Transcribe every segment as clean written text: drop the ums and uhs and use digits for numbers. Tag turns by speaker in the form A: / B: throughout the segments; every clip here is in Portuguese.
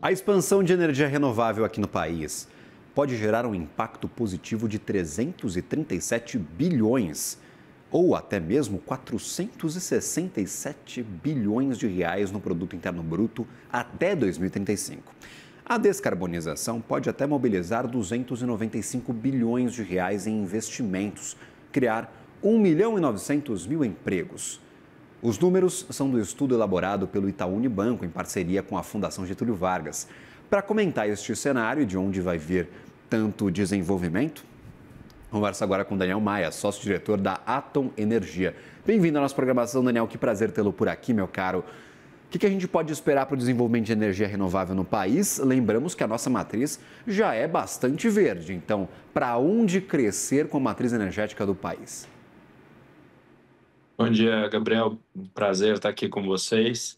A: A expansão de energia renovável aqui no país pode gerar um impacto positivo de 337 bilhões ou até mesmo 467 bilhões de reais no produto interno bruto até 2035. A descarbonização pode até mobilizar 295 bilhões de reais em investimentos, criar 1.900.000 empregos. Os números são do estudo elaborado pelo Itaú Unibanco em parceria com a Fundação Getúlio Vargas. Para comentar este cenário e de onde vai vir tanto desenvolvimento, converso agora com Daniel Maia, sócio-diretor da Atom Energia. Bem-vindo à nossa programação, Daniel. Que prazer tê-lo por aqui, meu caro. O que a gente pode esperar para o desenvolvimento de energia renovável no país? Lembramos que a nossa matriz já é bastante verde. Então, para onde crescer com a matriz energética do país?
B: Bom dia, Gabriel. Prazer estar aqui com vocês.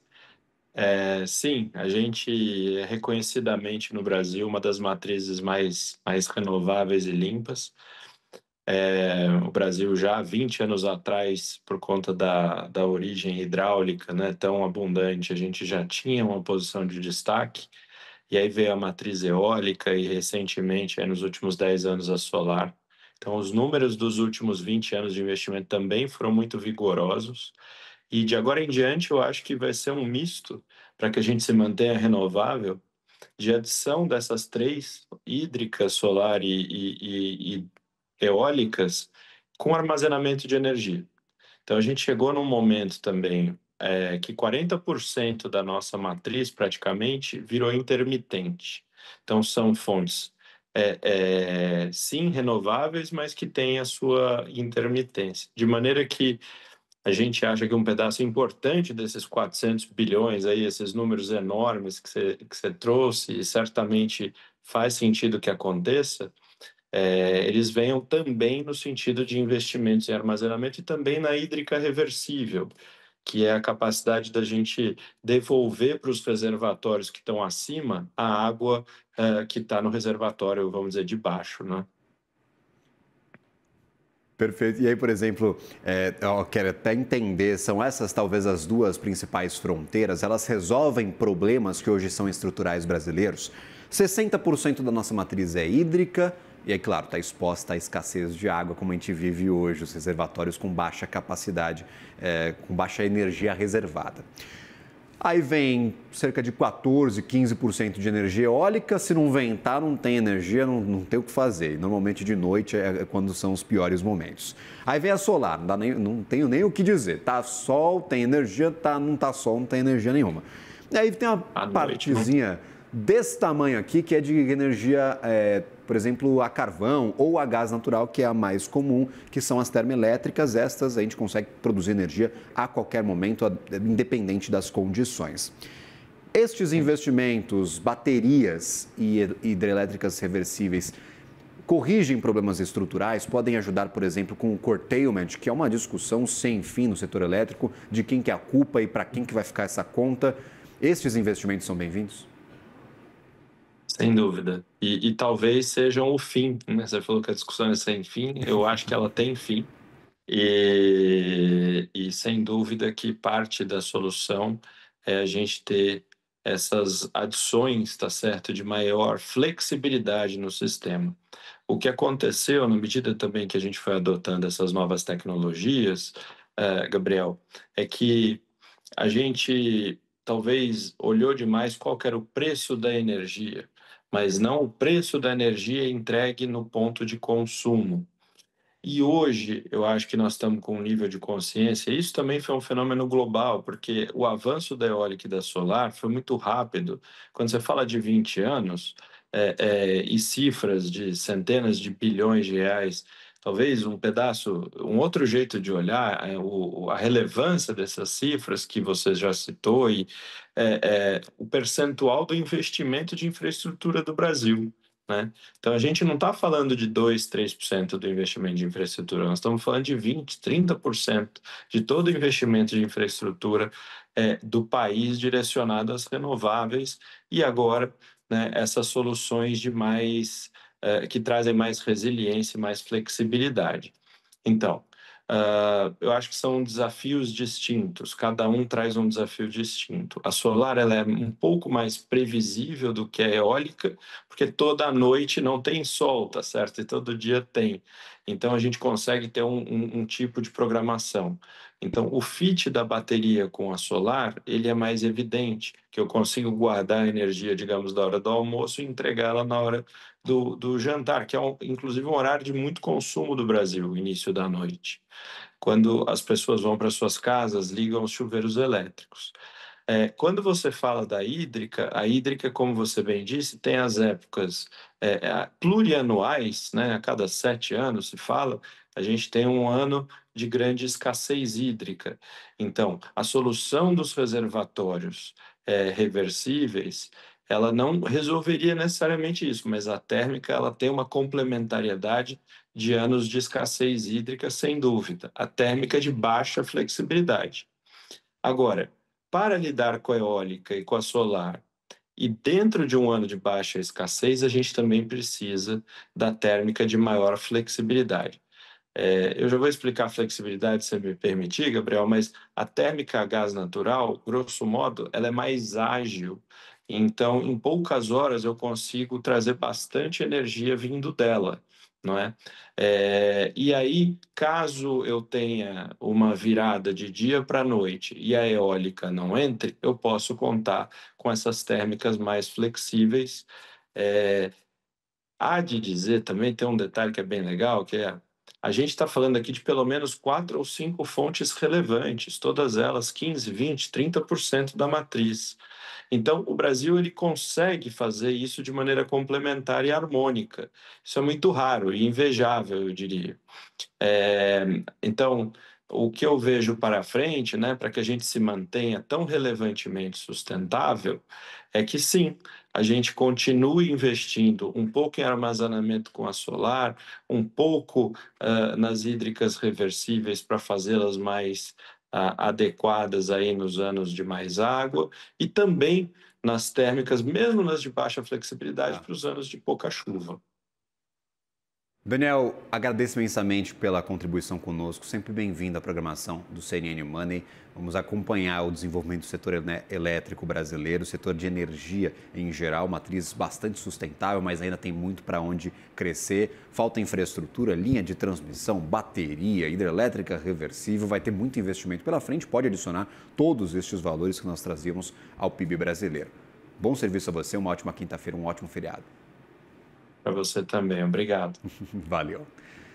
B: Sim, a gente é reconhecidamente no Brasil uma das matrizes mais renováveis e limpas. O Brasil já há 20 anos atrás, por conta da origem hidráulica, né, tão abundante, a gente já tinha uma posição de destaque. E aí veio a matriz eólica e recentemente, aí nos últimos 10 anos, a solar. Então, os números dos últimos 20 anos de investimento também foram muito vigorosos. E de agora em diante, eu acho que vai ser um misto para que a gente se mantenha renovável, de adição dessas três, hídrica, solar e eólicas, com armazenamento de energia. Então, a gente chegou num momento também que 40% da nossa matriz, praticamente, virou intermitente. Então, são fontes, sim, renováveis, mas que têm a sua intermitência. De maneira que a gente acha que um pedaço importante desses 400 bilhões, aí, esses números enormes que você trouxe, e certamente faz sentido que aconteça, eles venham também no sentido de investimentos em armazenamento e também na hídrica reversível, que é a capacidade da gente devolver para os reservatórios que estão acima a água que está no reservatório, vamos dizer, de baixo, né?
A: Perfeito. E aí, por exemplo, eu quero até entender, são essas talvez as duas principais fronteiras, elas resolvem problemas que hoje são estruturais brasileiros? 60% da nossa matriz é hídrica e, é claro, está exposta à escassez de água, como a gente vive hoje, os reservatórios com baixa capacidade, com baixa energia reservada. Aí vem cerca de 14, 15% de energia eólica. Se não ventar, não tem energia, não tem o que fazer. E normalmente de noite é quando são os piores momentos. Aí vem a solar, não tenho nem o que dizer. Tá sol, tem energia, não tá sol, não tem energia nenhuma. E aí tem uma
B: À noite, né?
A: partezinha desse tamanho aqui, que é de energia, por exemplo, a carvão ou a gás natural, que é a mais comum, que são as termoelétricas. Estas a gente consegue produzir energia a qualquer momento, independente das condições. Estes investimentos, baterias e hidrelétricas reversíveis, corrigem problemas estruturais, podem ajudar, por exemplo, com o curtailment, que é uma discussão sem fim no setor elétrico, de quem que é a culpa e para quem que vai ficar essa conta. Estes investimentos são bem-vindos?
B: Sem dúvida. E talvez sejam o fim, né? Você falou que a discussão é sem fim, eu acho que ela tem fim. E sem dúvida que parte da solução é a gente ter essas adições, tá certo, de maior flexibilidade no sistema. O que aconteceu, na medida também que a gente foi adotando essas novas tecnologias, Gabriel, é que a gente talvez olhou demais qual que era o preço da energia, mas não o preço da energia entregue no ponto de consumo. E hoje eu acho que nós estamos com um nível de consciência, isso também foi um fenômeno global, porque o avanço da eólica e da solar foi muito rápido. Quando você fala de 20 anos e cifras de centenas de bilhões de reais, talvez um pedaço, um outro jeito de olhar a relevância dessas cifras que você já citou e o percentual do investimento de infraestrutura do Brasil, né? Então, a gente não está falando de 2, 3% do investimento de infraestrutura, nós estamos falando de 20, 30% de todo o investimento de infraestrutura do país direcionado às renováveis e agora, né, essas soluções que trazem mais resiliência e mais flexibilidade. Então, Eu acho que são desafios distintos, cada um traz um desafio distinto. A solar ela é um pouco mais previsível do que a eólica, porque toda noite não tem sol, tá certo? E todo dia tem. Então a gente consegue ter um tipo de programação. Então o fit da bateria com a solar, ele é mais evidente, que eu consigo guardar a energia, digamos, da hora do almoço e entregá-la na hora do jantar, que é inclusive um horário de muito consumo do Brasil, início da noite, quando as pessoas vão para suas casas, ligam os chuveiros elétricos. Quando você fala da hídrica, a hídrica, como você bem disse, tem as épocas plurianuais, né? A cada 7 anos se fala, a gente tem um ano de grande escassez hídrica. Então, a solução dos reservatórios reversíveis, ela não resolveria necessariamente isso, mas a térmica ela tem uma complementariedade de anos de escassez hídrica, sem dúvida. A térmica de baixa flexibilidade. Agora, para lidar com a eólica e com a solar, e dentro de um ano de baixa escassez, a gente também precisa da térmica de maior flexibilidade. Eu já vou explicar a flexibilidade, se você me permitir, Gabriel, mas a térmica a gás natural, grosso modo, ela é mais ágil. Então, em poucas horas, eu consigo trazer bastante energia vindo dela, não é? E aí, caso eu tenha uma virada de dia para noite e a eólica não entre, eu posso contar com essas térmicas mais flexíveis. É, Há de dizer também, tem um detalhe que é bem legal, que é a gente está falando aqui de pelo menos 4 ou 5 fontes relevantes, todas elas 15, 20, 30% da matriz. Então, o Brasil ele consegue fazer isso de maneira complementar e harmônica. Isso é muito raro e invejável, eu diria. Então, o que eu vejo para frente, né, para que a gente se mantenha tão relevantemente sustentável, é que sim, a gente continue investindo um pouco em armazenamento com a solar, um pouco nas hídricas reversíveis para fazê-las mais adequadas aí nos anos de mais água, e também nas térmicas, mesmo nas de baixa flexibilidade, para os anos de pouca chuva.
A: Daniel, agradeço imensamente pela contribuição conosco, sempre bem-vindo à programação do CNN Money. Vamos acompanhar o desenvolvimento do setor elétrico brasileiro, o setor de energia em geral, matriz bastante sustentável, mas ainda tem muito para onde crescer. Falta infraestrutura, linha de transmissão, bateria, hidrelétrica reversível, vai ter muito investimento pela frente, pode adicionar todos estes valores que nós trazíamos ao PIB brasileiro. Bom serviço a você, uma ótima quinta-feira, um ótimo feriado.
B: Para você também, obrigado.
A: Valeu.